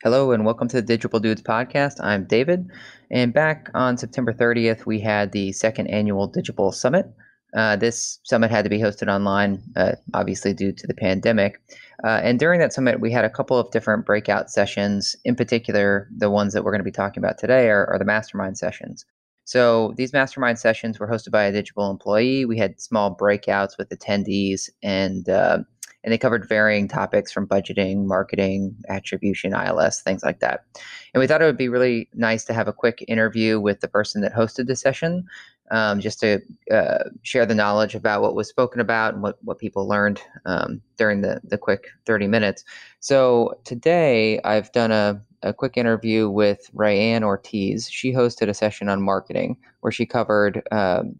Hello and welcome to the Digible Dudes podcast. I'm David, and back on September 30th, we had the second annual Digible Summit. This summit had to be hosted online, obviously due to the pandemic. And during that summit, we had a couple of different breakout sessions. In particular, the ones that we're going to be talking about today are the Mastermind sessions. So these Mastermind sessions were hosted by a Digible employee. We had small breakouts with attendees, and they covered varying topics from budgeting, marketing, attribution, ILS, things like that. And we thought it would be really nice to have a quick interview with the person that hosted the session, just to share the knowledge about what was spoken about and what people learned during the quick 30 minutes. So today I've done a quick interview with RayAnn Ortiz. She hosted a session on marketing where she covered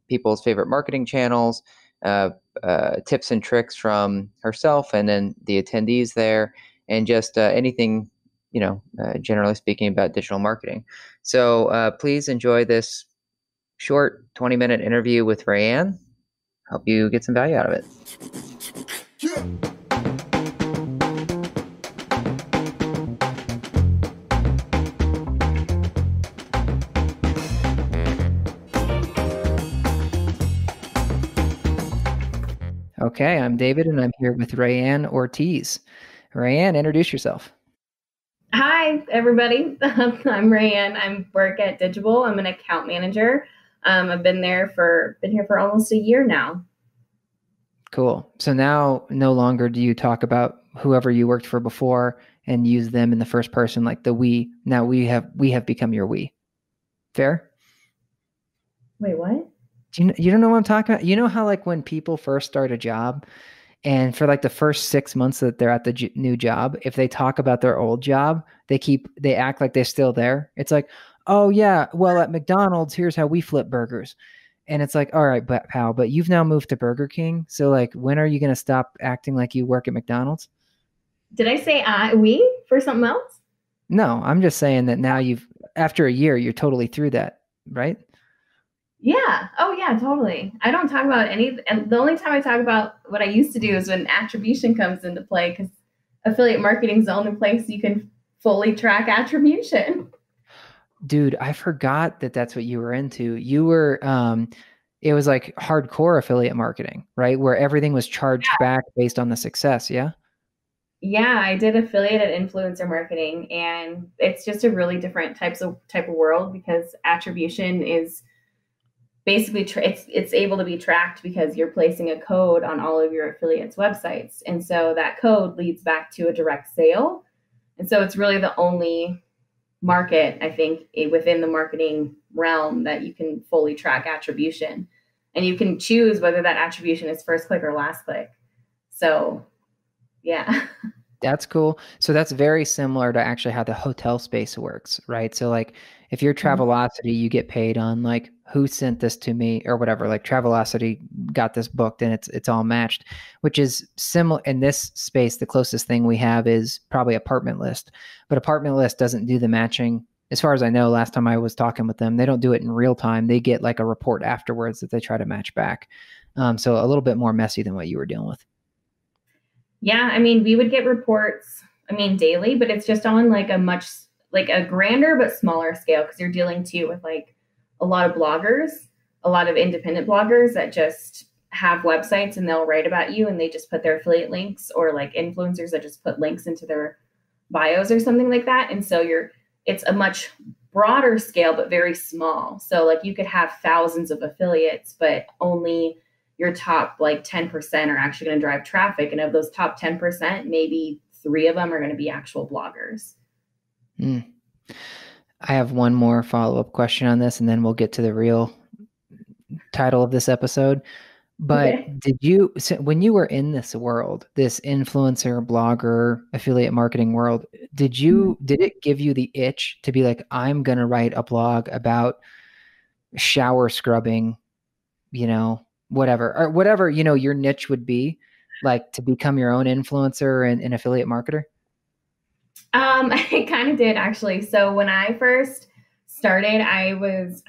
people's favorite marketing channels, tips and tricks from herself and then the attendees there, and just anything, generally speaking about digital marketing. So please enjoy this short 20-minute interview with RayAnn. Hope you get some value out of it. Okay, I'm David, and I'm here with RayAnn Ortiz. RayAnn, introduce yourself. Hi, everybody. I'm RayAnn. I work at Digible. I'm an account manager. I've been here for almost a year now. Cool. So now no longer do you talk about whoever you worked for before and use them in the first person, like the we. Now we have become your we. Fair? Wait, what? You don't know what I'm talking about? You know how like when people first start a job and for like the first 6 months that they're at the new job, if they talk about their old job, they act like they're still there. It's like, oh yeah, well at McDonald's, here's how we flip burgers. And it's like, all right, but you've now moved to Burger King. So like, when are you going to stop acting like you work at McDonald's? Did I say we for something else? No, I'm just saying that now after a year, you're totally through that, right? Yeah. Oh, yeah, totally. I don't talk about and the only time I talk about what I used to do is when attribution comes into play, because affiliate marketing is the only place you can fully track attribution. Dude, I forgot that that's what you were into. You were, it was like hardcore affiliate marketing, right? Where everything was charged back based on the success. Yeah. Yeah, I did affiliate and influencer marketing, and it's just a really different type of world because attribution is basically it's able to be tracked because you're placing a code on all of your affiliates' websites. And so that code leads back to a direct sale. And so it's really the only market, I think, within the marketing realm that you can fully track attribution. And you can choose whether that attribution is first click or last click. So, yeah. That's cool. So that's very similar to actually how the hotel space works, right? So like if you're Travelocity, you get paid on like who sent this to me or whatever. Like Travelocity got this booked and it's all matched, which is similar in this space. The closest thing we have is probably Apartment List, but Apartment List doesn't do the matching. As far as I know, last time I was talking with them, they don't do it in real time. They get like a report afterwards that they try to match back. So a little bit more messy than what you were dealing with. Yeah, I mean, we would get reports, daily, but it's just on like a grander but smaller scale because you're dealing too with like a lot of bloggers, a lot of independent bloggers that just have websites and they'll write about you and they just put their affiliate links, or like influencers that just put links into their bios or something like that. And so it's a much broader scale, but very small. So like you could have thousands of affiliates, but only your top like 10% are actually going to drive traffic. And of those top 10%, maybe 3 of them are going to be actual bloggers. I have one more follow-up question on this, and then we'll get to the real title of this episode. But okay. When you were in this world, this influencer, blogger, affiliate marketing world, did it give you the itch to be like, I'm going to write a blog about shower scrubbing, whatever, your niche would be, like to become your own influencer and affiliate marketer? I kind of did actually. So when I first started, I was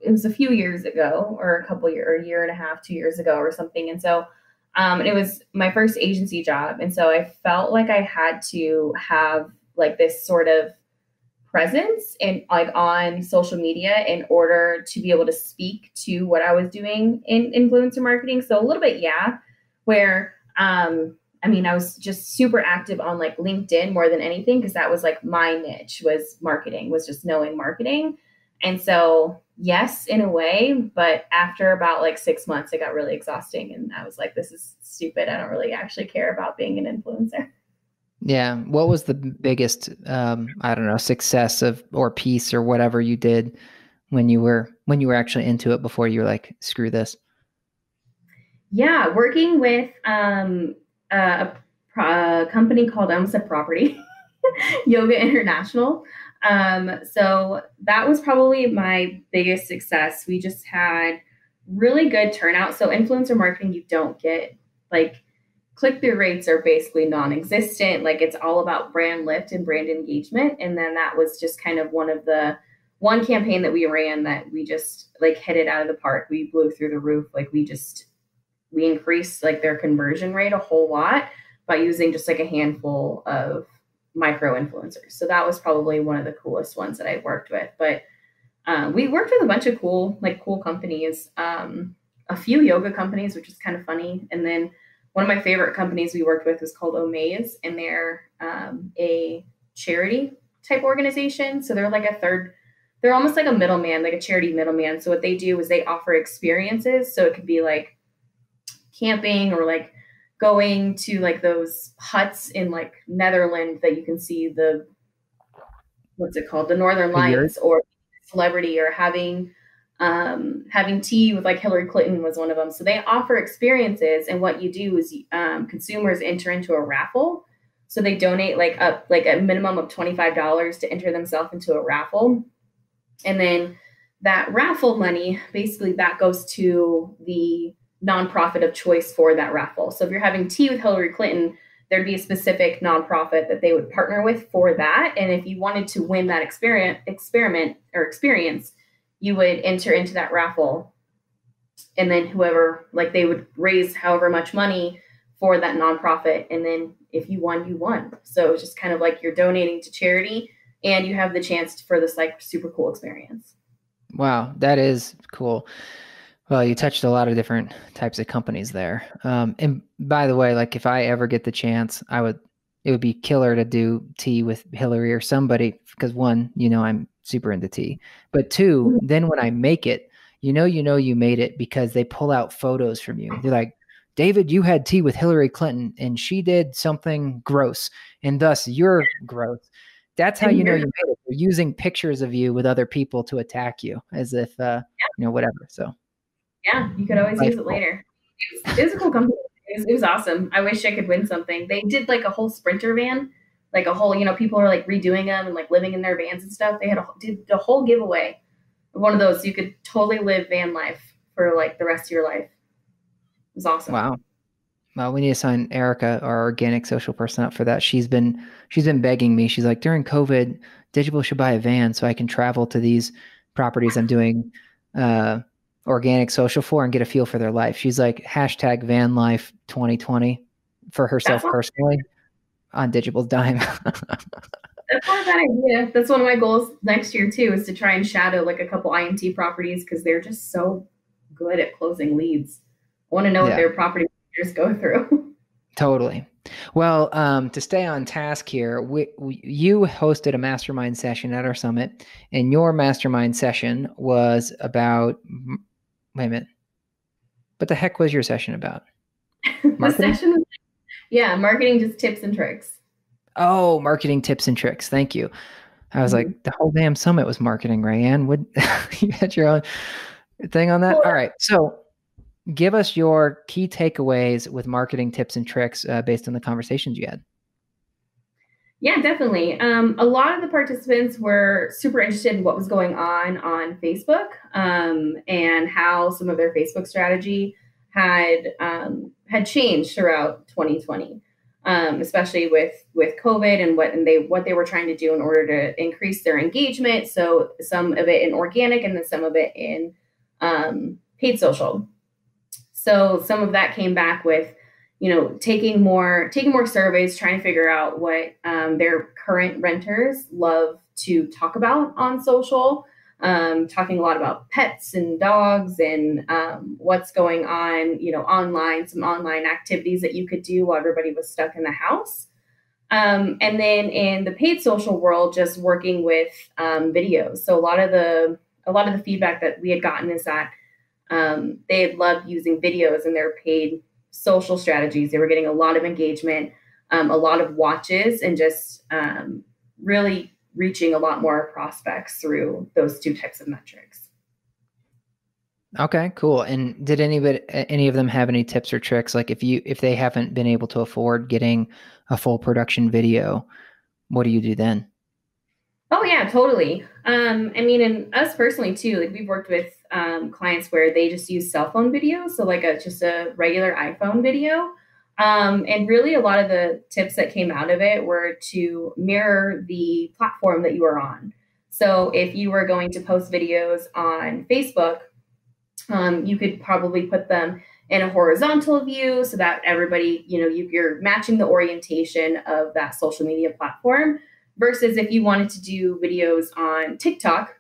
it was a few years ago, or a year and a half, 2 years ago or something. And so And it was my first agency job. And so I felt like I had to have like this sort of presence and like on social media in order to be able to speak to what I was doing in influencer marketing. So a little bit, yeah, where I mean, I was just super active on like LinkedIn more than anything because that was like my niche was marketing, was just knowing marketing. And so, yes, in a way, but after about like 6 months, it got really exhausting. And I was like, this is stupid. I don't really actually care about being an influencer. Yeah. What was the biggest, I don't know, success of or piece or whatever you did when you were actually into it before you were like, screw this? Yeah, working with a company called, I almost said property, Yoga International. So that was probably my biggest success. We just had really good turnout. So influencer marketing, you don't get like click-through rates are basically non-existent. Like it's all about brand lift and brand engagement. And then that was just kind of one campaign that we ran that we just like hit it out of the park. We blew through the roof. Like we increased like their conversion rate a whole lot by using just like a handful of micro influencers. So that was probably one of the coolest ones that I worked with. But we worked with a bunch of cool companies, a few yoga companies, which is kind of funny. And then one of my favorite companies we worked with was called Omaze, and they're a charity type organization. So they're almost like a middleman, like a charity middleman. So what they do is they offer experiences. So it could be like camping or like going to like those huts in like Netherlands that you can see the, what's it called? The Northern Lights, or celebrity, or having tea with like Hillary Clinton was one of them. So they offer experiences, and what you do is consumers enter into a raffle. So they donate like a minimum of $25 to enter themselves into a raffle. And then that raffle money, basically that goes to the nonprofit of choice for that raffle. So if you're having tea with Hillary Clinton, there'd be a specific nonprofit that they would partner with for that. And if you wanted to win that experience, you would enter into that raffle. And then whoever, like they would raise however much money for that nonprofit. And then if you won, you won. So it's just kind of like you're donating to charity and you have the chance for this like super cool experience. Wow, that is cool. Well, you touched a lot of different types of companies there. And by the way, like if I ever get the chance, it would be killer to do tea with Hillary or somebody, because one, I'm super into tea, but two, then when I make it, you made it because they pull out photos from you. They're like, David, you had tea with Hillary Clinton and she did something gross, and thus you're gross. That's how you know you made it. They're using pictures of you with other people to attack you as if, whatever. So. Yeah, you could always use it later. It was a cool company. It was awesome. I wish I could win something. They did like a whole Sprinter van, like a whole, people are like redoing them and like living in their vans and stuff. They did the whole giveaway of one of those. So you could totally live van life for like the rest of your life. It was awesome. Wow. Well, we need to sign Erica, our organic social person, up for that. She's been begging me. She's like, during COVID, Digible should buy a van so I can travel to these properties I'm doing organic social for and get a feel for their life. She's like #vanlife 2020 for herself personally on Digible's dime. That's not a bad idea. That's one of my goals next year too, is to try and shadow like a couple IMT properties because they're just so good at closing leads. I want to know what their property managers go through. Totally. Well, to stay on task here, you hosted a mastermind session at our summit, and your mastermind session was about, wait a minute, what the heck was your session about? Marketing? Marketing, just tips and tricks. Oh, marketing tips and tricks. Thank you. I was like, the whole damn summit was marketing, RayAnn. You had your own thing on that? Cool. All right. So give us your key takeaways with marketing tips and tricks based on the conversations you had. Yeah, definitely. A lot of the participants were super interested in what was going on Facebook and how some of their Facebook strategy had changed throughout 2020, especially with COVID and what they were trying to do in order to increase their engagement. So some of it in organic and then some of it in paid social. So some of that came back with taking more surveys, trying to figure out what their current renters love to talk about on social, talking a lot about pets and dogs and what's going on, online, some online activities that you could do while everybody was stuck in the house. And then in the paid social world, just working with videos. So a lot of the feedback that we had gotten is that they had loved using videos in their paid social strategies. They were getting a lot of engagement, a lot of watches, and just really reaching a lot more prospects through those two types of metrics. Okay, cool. And did any of them have any tips or tricks? Like if they haven't been able to afford getting a full production video, what do you do then? Oh yeah, totally. And us personally too, like we've worked with clients where they just use cell phone videos, so like just a regular iPhone video. And really, a lot of the tips that came out of it were to mirror the platform that you are on. So if you were going to post videos on Facebook, you could probably put them in a horizontal view so that everybody, you're matching the orientation of that social media platform. Versus if you wanted to do videos on TikTok,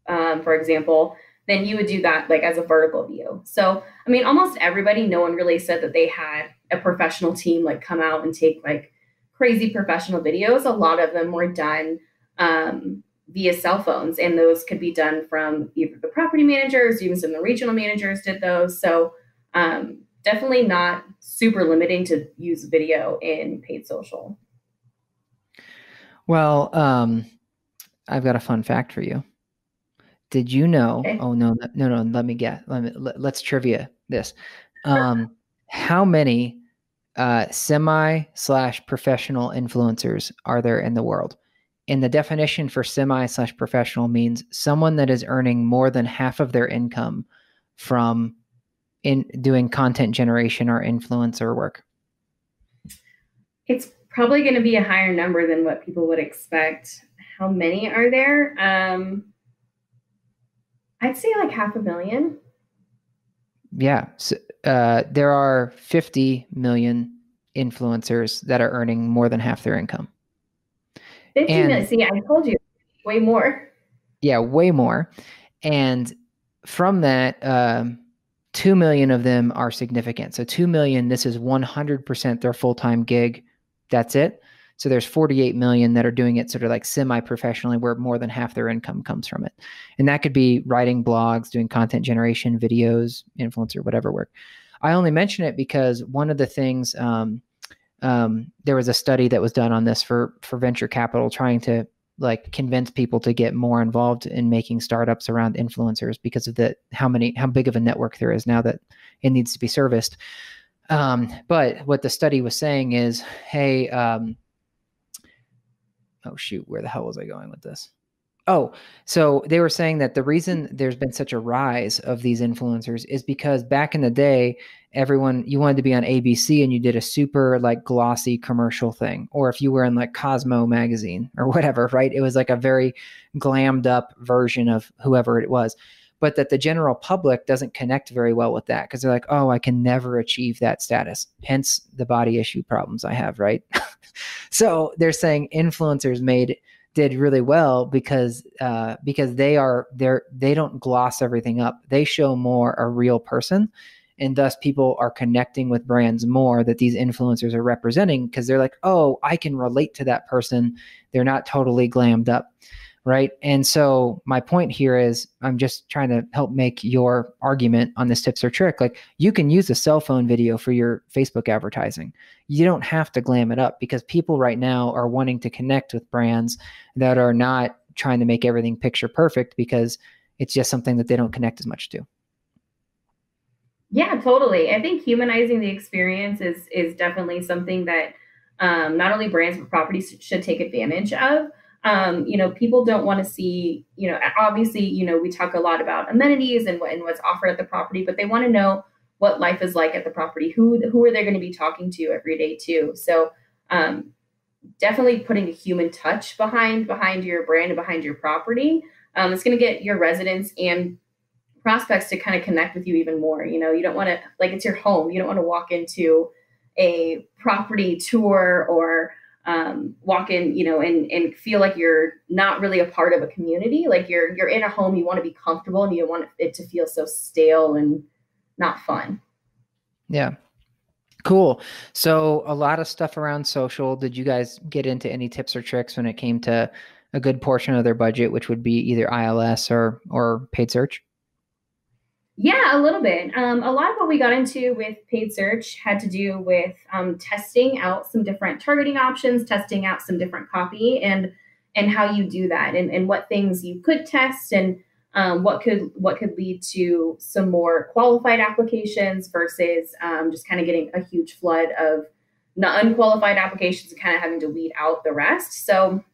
for example, then you would do that like as a vertical view. So, almost everybody, no one really said that they had a professional team like come out and take like crazy professional videos. A lot of them were done via cell phones, and those could be done from either the property managers, even some of the regional managers did those. So definitely not super limiting to use video in paid social. Well, I've got a fun fact for you. Did you know? Okay. Oh no. Let me guess. Let's trivia this. How many semi/professional influencers are there in the world? And the definition for semi/professional means someone that is earning more than half of their income from doing content generation or influencer work. It's probably going to be a higher number than what people would expect. How many are there? I'd say like 500,000. Yeah. So, there are 50 million influencers that are earning more than half their income. 50 million. See, I told you, way more. Yeah, way more. And from that, 2 million of them are significant. So 2 million, this is 100% their full-time gig. That's it. So there's 48 million that are doing it sort of like semi-professionally, where more than half their income comes from it. And that could be writing blogs, doing content generation, videos, influencer, whatever work. I only mention it because one of the things, there was a study that was done on this for venture capital, trying to like convince people to get more involved in making startups around influencers because of how big of a network there is now that it needs to be serviced. But what the study was saying is, hey, oh shoot, where the hell was I going with this? Oh, so they were saying that the reason there's been such a rise of these influencers is because back in the day, you wanted to be on ABC and you did a super like glossy commercial thing. Or if you were in like Cosmo magazine or whatever, right? It was like a very glammed up version of whoever it was. But that the general public doesn't connect very well with that because they're like, oh, I can never achieve that status. Hence the body issue problems I have, right? So they're saying influencers did really well because they don't gloss everything up. They show more a real person, and thus people are connecting with brands more that these influencers are representing because they're like, oh, I can relate to that person. They're not totally glammed up. Right. And so my point here is I'm just trying to help make your argument on this tips or trick. Like you can use a cell phone video for your Facebook advertising. You don't have to glam it up because people right now are wanting to connect with brands that are not trying to make everything picture perfect because it's just something that they don't connect as much to. Yeah, totally. I think humanizing the experience is definitely something that not only brands but properties should take advantage of. People don't want to see, obviously, we talk a lot about amenities and what's offered at the property, but they want to know what life is like at the property. Who are they going to be talking to every day too? So definitely putting a human touch behind your brand and behind your property. It's going to get your residents and prospects to kind of connect with you even more. You know, you don't want to, like, it's your home. You don't want to walk into a property tour or walk in, you know, and feel like you're not really a part of a community. Like you're in a home, you want to be comfortable and you don't want it to feel so stale and not fun. Yeah. Cool. So a lot of stuff around social. Did you guys get into any tips or tricks when it came to a good portion of their budget, which would be either ILS or paid search? Yeah, a little bit. A lot of what we got into with paid search had to do with testing out some different targeting options, testing out some different copy, and how you do that, and what things you could test, and what could lead to some more qualified applications versus just kind of getting a huge flood of unqualified applications and kind of having to weed out the rest. So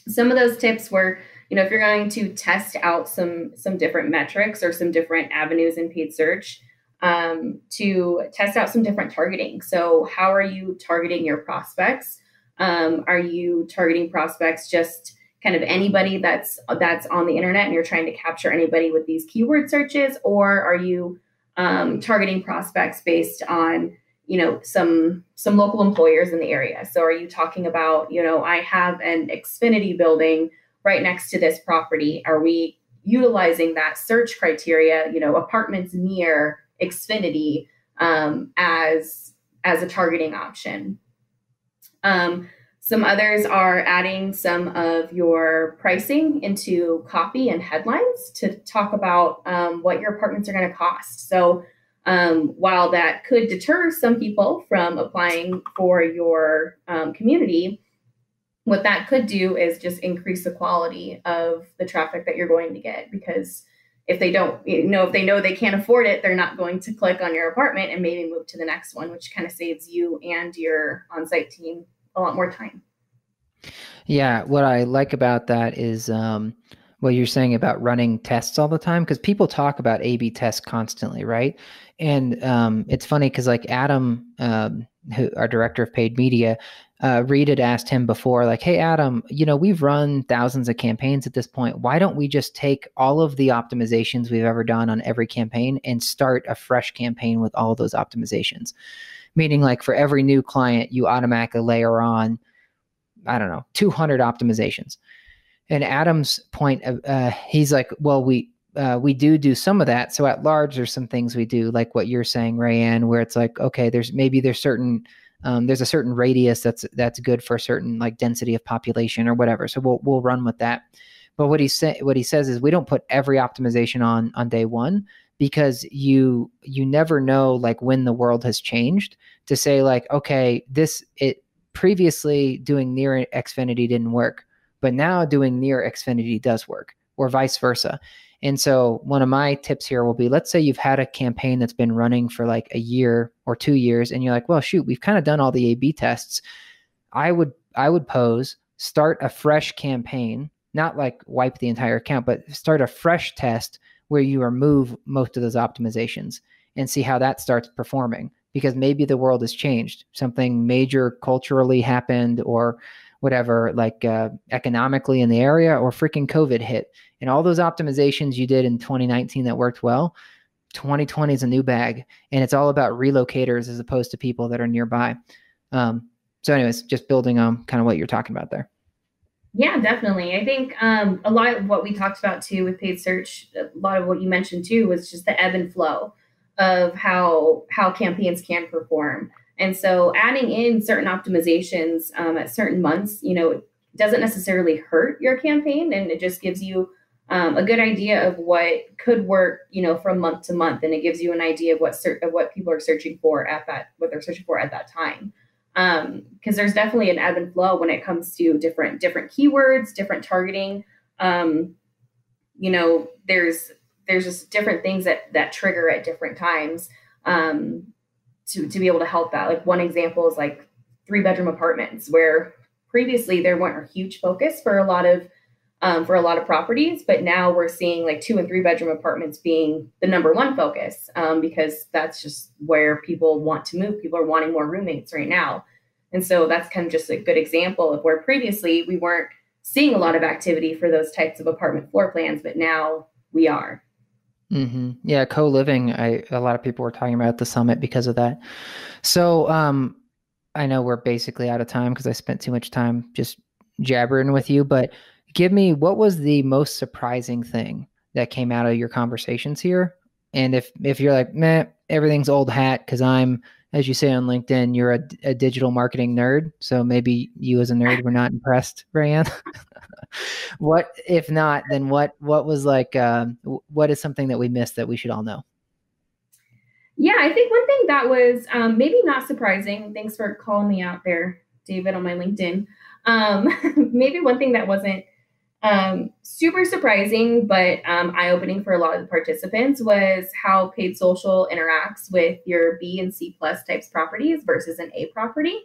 some of those tips were, you know, if you're going to test out some different metrics or some different avenues in paid search, to test out some different targeting. So how are you targeting your prospects? Are you targeting prospects just kind of anybody that's on the internet and you're trying to capture anybody with these keyword searches? Or are you targeting prospects based on, you know, some local employers in the area? So are you talking about, you know, I have an Xfinity building right next to this property. Are we utilizing that search criteria, you know, apartments near Xfinity, as a targeting option? Some others are adding some of your pricing into copy and headlines to talk about what your apartments are going to cost. So while that could deter some people from applying for your community, what that could do is just increase the quality of the traffic that you're going to get, because if they don't, you know, if they know they can't afford it, they're not going to click on your apartment and maybe move to the next one, which kind of saves you and your on-site team a lot more time. Yeah, what I like about that is what you're saying about running tests all the time, because people talk about A/B tests constantly, right? And it's funny because like Adam, our director of paid media, Reed had asked him before, like, hey, Adam, you know, we've run thousands of campaigns at this point. Why don't we just take all of the optimizations we've ever done on every campaign and start a fresh campaign with all of those optimizations? Meaning like for every new client, you automatically layer on, I don't know, 200 optimizations. And Adam's point, he's like, well, we do some of that. So at large, there's some things we do, like what you're saying, RayAnn, where it's like, okay, there's certain, there's a certain radius that's good for a certain like density of population or whatever. So we'll run with that. But what he says is we don't put every optimization on day one, because you never know like when the world has changed to say like, okay, it previously doing near Xfinity didn't work, but now doing near Xfinity does work, or vice versa. And so one of my tips here will be, let's say you've had a campaign that's been running for like a year or 2 years, and you're like, well, shoot, we've kind of done all the A/B tests. I would pose, start a fresh campaign, not like wipe the entire account, but start a fresh test where you remove most of those optimizations and see how that starts performing. Because maybe the world has changed. Something major culturally happened, or whatever, like economically in the area, or freaking COVID hit. And all those optimizations you did in 2019 that worked well, 2020 is a new bag. And it's all about relocators as opposed to people that are nearby. So anyways, just building on kind of what you're talking about there. Yeah, definitely. I think a lot of what we talked about too with paid search, a lot of what you mentioned too, was just the ebb and flow of how campaigns can perform. And so adding in certain optimizations at certain months, you know, doesn't necessarily hurt your campaign, and it just gives you a good idea of what could work, you know, from month to month, and it gives you an idea of what people are searching for what they're searching for at that time. Because there's definitely an ebb and flow when it comes to different keywords, different targeting. You know, there's just different things that trigger at different times to be able to help that. Like one example is like 3-bedroom apartments, where previously there weren't a huge focus for a lot of properties, but now we're seeing like 2 and 3-bedroom apartments being the number one focus, because that's just where people want to move. People are wanting more roommates right now. And so that's kind of just a good example of where previously we weren't seeing a lot of activity for those types of apartment floor plans, but now we are. Yeah, co-living. A lot of people were talking about at the summit because of that. So, I know we're basically out of time because I spent too much time just jabbering with you, but give me, what was the most surprising thing that came out of your conversations here? And if you're like, meh, everything's old hat because I'm, as you say on LinkedIn, you're a digital marketing nerd. So maybe you as a nerd were not impressed, RayAnn. What, if not, then what was like, what is something that we missed that we should all know? Yeah, I think one thing that was maybe not surprising, thanks for calling me out there, David, on my LinkedIn. Maybe one thing that wasn't super surprising, but eye-opening for a lot of the participants was how paid social interacts with your B and C plus types properties versus an A property,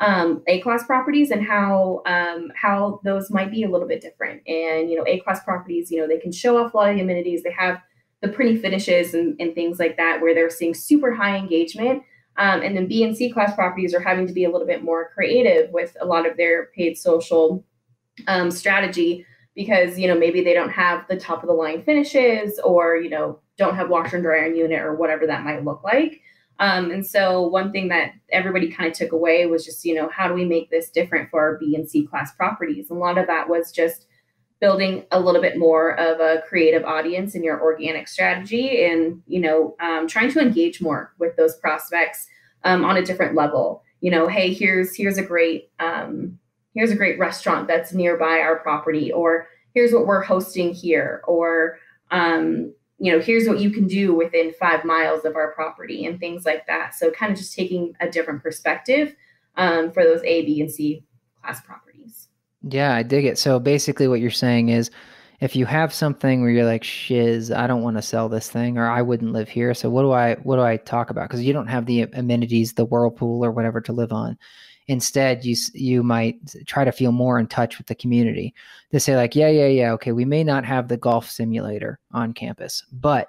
A class properties, and how those might be a little bit different. And A class properties, they can show off a lot of the amenities. They have the pretty finishes and things like that, where they're seeing super high engagement. And then B and C class properties are having to be a little bit more creative with a lot of their paid social strategy, because maybe they don't have the top of the line finishes, or don't have washer and dryer unit, or whatever that might look like. And so one thing that everybody kind of took away was just how do we make this different for our B and C class properties? And a lot of that was just building a little bit more of a creative audience in your organic strategy, and trying to engage more with those prospects on a different level. Hey, here's a great restaurant that's nearby our property, or here's what we're hosting here, or here's what you can do within 5 miles of our property, and things like that. So kind of just taking a different perspective for those A, B, and C class properties. Yeah, I dig it. So basically what you're saying is, if you have something where you're like, shiz, I don't want to sell this thing, or I wouldn't live here. So what do I talk about? Because you don't have the amenities, the whirlpool or whatever to live on. Instead, you might try to feel more in touch with the community. To say like, yeah, okay, we may not have the golf simulator on campus, but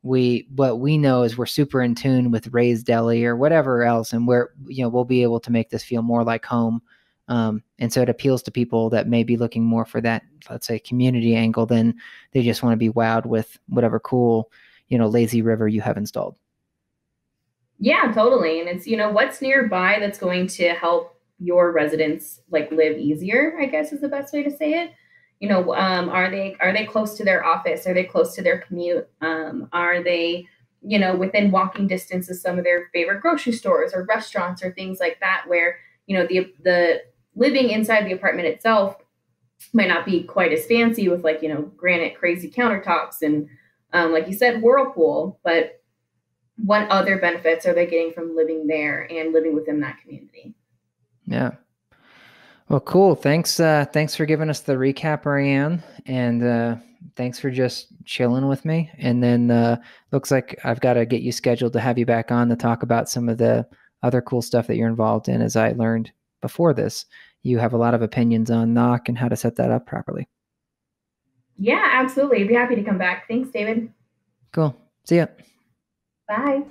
what we know is we're super in tune with Ray's Deli or whatever else, and we'll be able to make this feel more like home. And so it appeals to people that may be looking more for that, let's say, community angle than they just want to be wowed with whatever cool, lazy river you have installed. Yeah, totally. And it's, what's nearby that's going to help your residents like live easier, I guess is the best way to say it. Are they close to their office? Are they close to their commute? Are they, within walking distance of some of their favorite grocery stores or restaurants or things like that, where, the living inside the apartment itself might not be quite as fancy with like, granite crazy countertops and, like you said, whirlpool, but what other benefits are they getting from living there and living within that community? Yeah. Well, cool. Thanks for giving us the recap, RayAnn, and thanks for just chilling with me. And then looks like I've got to get you scheduled to have you back on to talk about some of the other cool stuff that you're involved in. As I learned before this, you have a lot of opinions on knock and how to set that up properly. Yeah, absolutely. I'd be happy to come back. Thanks, David. Cool. See ya. Bye.